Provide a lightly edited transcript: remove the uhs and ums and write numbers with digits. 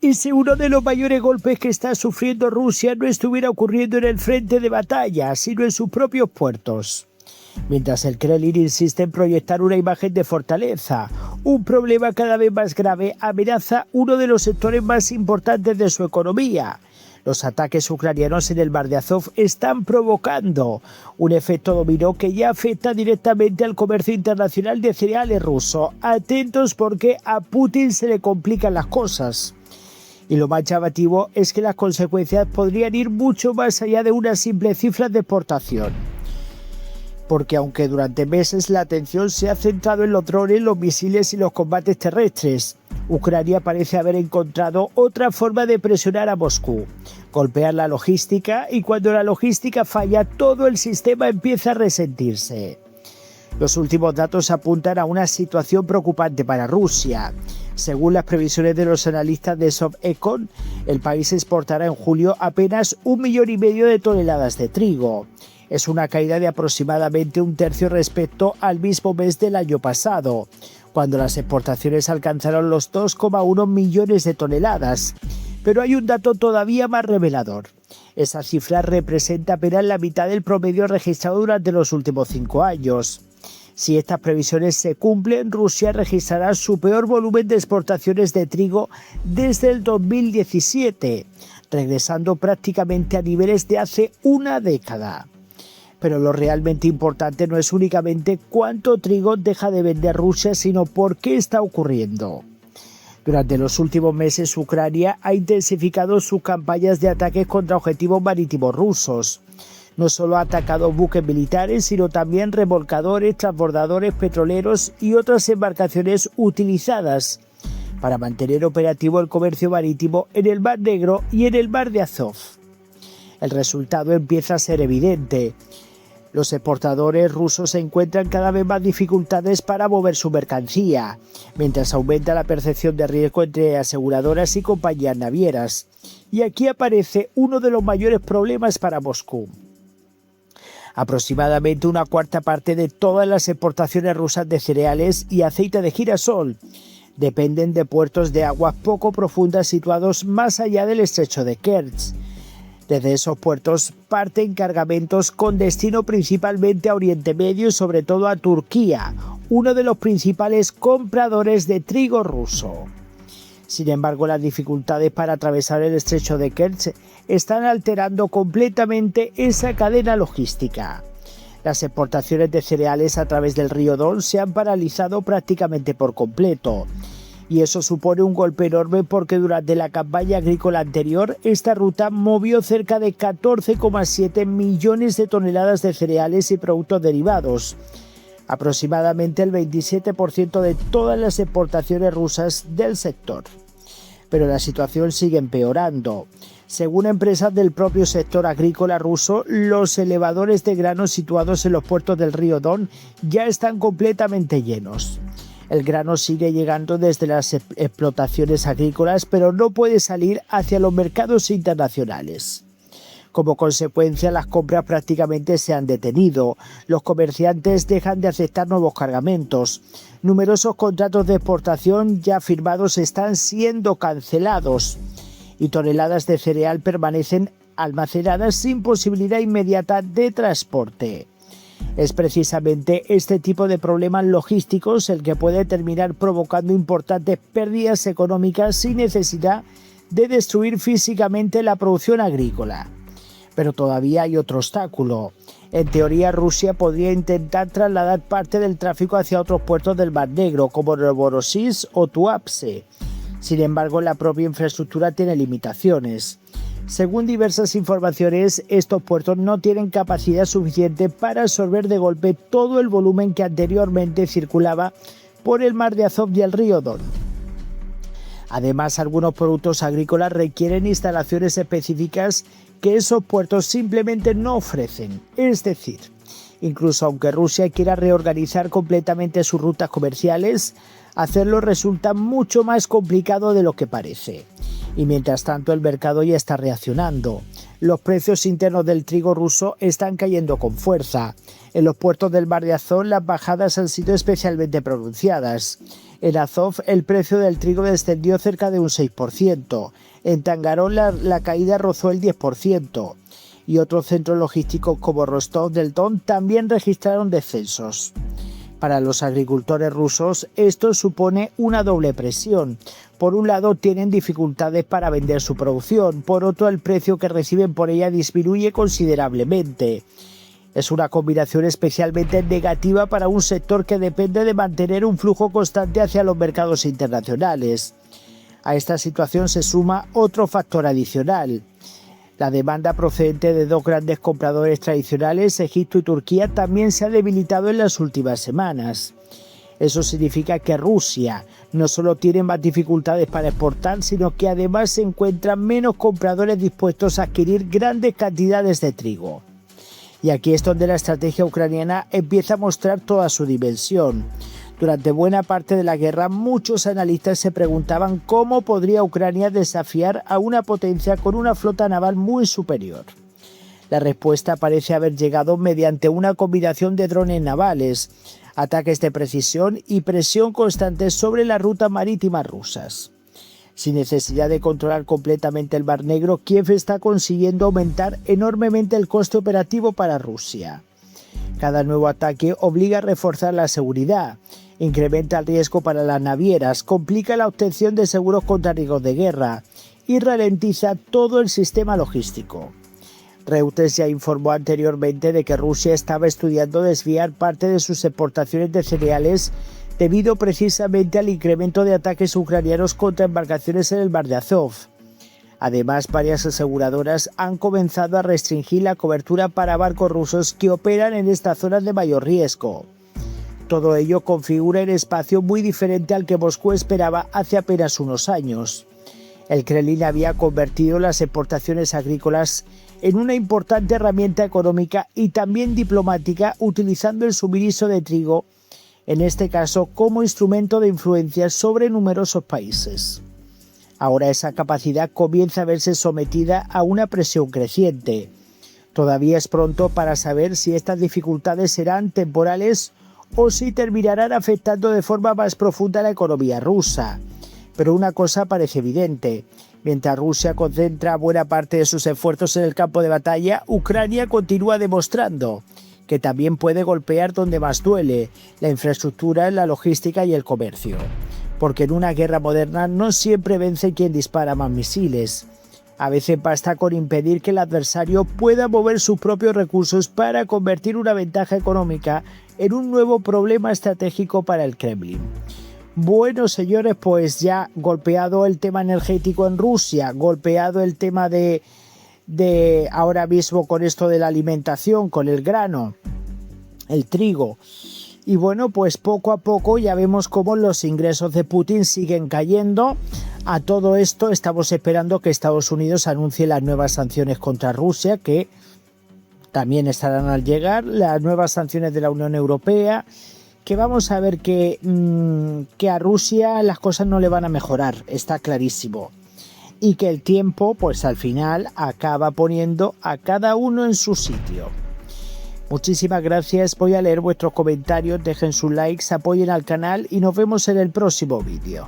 Y si uno de los mayores golpes que está sufriendo Rusia no estuviera ocurriendo en el frente de batalla, sino en sus propios puertos. Mientras el Kremlin insiste en proyectar una imagen de fortaleza, un problema cada vez más grave amenaza uno de los sectores más importantes de su economía. Los ataques ucranianos en el Mar de Azov están provocando un efecto dominó que ya afecta directamente al comercio internacional de cereales ruso. Atentos porque a Putin se le complican las cosas. Y lo más llamativo es que las consecuencias podrían ir mucho más allá de una simple cifra de exportación. Porque aunque durante meses la atención se ha centrado en los drones, los misiles y los combates terrestres, Ucrania parece haber encontrado otra forma de presionar a Moscú, golpear la logística, y cuando la logística falla, todo el sistema empieza a resentirse. Los últimos datos apuntan a una situación preocupante para Rusia. Según las previsiones de los analistas de Sovecon, el país exportará en julio apenas 1,5 millones de toneladas de trigo. Es una caída de aproximadamente un tercio respecto al mismo mes del año pasado, cuando las exportaciones alcanzaron los 2,1 millones de toneladas. Pero hay un dato todavía más revelador. Esa cifra representa apenas la mitad del promedio registrado durante los últimos 5 años. Si estas previsiones se cumplen, Rusia registrará su peor volumen de exportaciones de trigo desde el 2017, regresando prácticamente a niveles de hace una década. Pero lo realmente importante no es únicamente cuánto trigo deja de vender Rusia, sino por qué está ocurriendo. Durante los últimos meses, Ucrania ha intensificado sus campañas de ataques contra objetivos marítimos rusos. No solo ha atacado buques militares, sino también remolcadores, transbordadores petroleros y otras embarcaciones utilizadas para mantener operativo el comercio marítimo en el Mar Negro y en el Mar de Azov. El resultado empieza a ser evidente. Los exportadores rusos encuentran cada vez más dificultades para mover su mercancía, mientras aumenta la percepción de riesgo entre aseguradoras y compañías navieras. Y aquí aparece uno de los mayores problemas para Moscú. Aproximadamente una cuarta parte de todas las exportaciones rusas de cereales y aceite de girasol dependen de puertos de aguas poco profundas situados más allá del estrecho de Kerch. Desde esos puertos parten cargamentos con destino principalmente a Oriente Medio y sobre todo a Turquía, uno de los principales compradores de trigo ruso. Sin embargo, las dificultades para atravesar el estrecho de Kerch están alterando completamente esa cadena logística. Las exportaciones de cereales a través del río Don se han paralizado prácticamente por completo. Y eso supone un golpe enorme porque durante la campaña agrícola anterior, esta ruta movió cerca de 14,7 millones de toneladas de cereales y productos derivados, aproximadamente el 27% de todas las exportaciones rusas del sector. Pero la situación sigue empeorando. Según empresas del propio sector agrícola ruso, los elevadores de grano situados en los puertos del río Don ya están completamente llenos. El grano sigue llegando desde las explotaciones agrícolas, pero no puede salir hacia los mercados internacionales. Como consecuencia, las compras prácticamente se han detenido. Los comerciantes dejan de aceptar nuevos cargamentos. Numerosos contratos de exportación ya firmados están siendo cancelados y toneladas de cereal permanecen almacenadas sin posibilidad inmediata de transporte. Es precisamente este tipo de problemas logísticos el que puede terminar provocando importantes pérdidas económicas sin necesidad de destruir físicamente la producción agrícola. Pero todavía hay otro obstáculo. En teoría, Rusia podría intentar trasladar parte del tráfico hacia otros puertos del Mar Negro, como Novorossiysk o Tuapse. Sin embargo, la propia infraestructura tiene limitaciones. Según diversas informaciones, estos puertos no tienen capacidad suficiente para absorber de golpe todo el volumen que anteriormente circulaba por el Mar de Azov y el río Don. Además, algunos productos agrícolas requieren instalaciones específicas que esos puertos simplemente no ofrecen. Es decir, incluso aunque Rusia quiera reorganizar completamente sus rutas comerciales, hacerlo resulta mucho más complicado de lo que parece. Y mientras tanto el mercado ya está reaccionando. Los precios internos del trigo ruso están cayendo con fuerza. En los puertos del Mar de Azov las bajadas han sido especialmente pronunciadas. En Azov el precio del trigo descendió cerca de un 6%. En Tangarón la caída rozó el 10%. Y otros centros logísticos como Rostov del Don también registraron descensos. Para los agricultores rusos esto supone una doble presión. Por un lado tienen dificultades para vender su producción, por otro el precio que reciben por ella disminuye considerablemente. Es una combinación especialmente negativa para un sector que depende de mantener un flujo constante hacia los mercados internacionales. A esta situación se suma otro factor adicional. La demanda procedente de dos grandes compradores tradicionales, Egipto y Turquía, también se ha debilitado en las últimas semanas. Eso significa que Rusia no solo tiene más dificultades para exportar, sino que además se encuentran menos compradores dispuestos a adquirir grandes cantidades de trigo. Y aquí es donde la estrategia ucraniana empieza a mostrar toda su dimensión. Durante buena parte de la guerra, muchos analistas se preguntaban cómo podría Ucrania desafiar a una potencia con una flota naval muy superior. La respuesta parece haber llegado mediante una combinación de drones navales, ataques de precisión y presión constante sobre las rutas marítimas rusas. Sin necesidad de controlar completamente el Mar Negro, Kiev está consiguiendo aumentar enormemente el coste operativo para Rusia. Cada nuevo ataque obliga a reforzar la seguridad, incrementa el riesgo para las navieras, complica la obtención de seguros contra riesgos de guerra y ralentiza todo el sistema logístico. Reuters ya informó anteriormente de que Rusia estaba estudiando desviar parte de sus exportaciones de cereales debido precisamente al incremento de ataques ucranianos contra embarcaciones en el Mar de Azov. Además, varias aseguradoras han comenzado a restringir la cobertura para barcos rusos que operan en estas zonas de mayor riesgo. Todo ello configura un espacio muy diferente al que Moscú esperaba hace apenas unos años. El Kremlin había convertido las exportaciones agrícolas en una importante herramienta económica y también diplomática, utilizando el suministro de trigo, en este caso como instrumento de influencia sobre numerosos países. Ahora esa capacidad comienza a verse sometida a una presión creciente. Todavía es pronto para saber si estas dificultades serán temporales o si terminarán afectando de forma más profunda a la economía rusa. Pero una cosa parece evidente. Mientras Rusia concentra buena parte de sus esfuerzos en el campo de batalla, Ucrania continúa demostrando que también puede golpear donde más duele, la infraestructura, la logística y el comercio. Porque en una guerra moderna no siempre vence quien dispara más misiles. A veces basta con impedir que el adversario pueda mover sus propios recursos para convertir una ventaja económica en un nuevo problema estratégico para el Kremlin. Bueno, señores, pues ya golpeado el tema energético en Rusia, golpeado el tema de ahora mismo con esto de la alimentación, con el grano, el trigo. Y bueno, pues poco a poco ya vemos cómo los ingresos de Putin siguen cayendo. A todo esto estamos esperando que Estados Unidos anuncie las nuevas sanciones contra Rusia, que también estarán al llegar, las nuevas sanciones de la Unión Europea, que vamos a ver que a Rusia las cosas no le van a mejorar, está clarísimo. Y que el tiempo, pues al final, acaba poniendo a cada uno en su sitio. Muchísimas gracias, voy a leer vuestros comentarios, dejen sus likes, apoyen al canal y nos vemos en el próximo vídeo.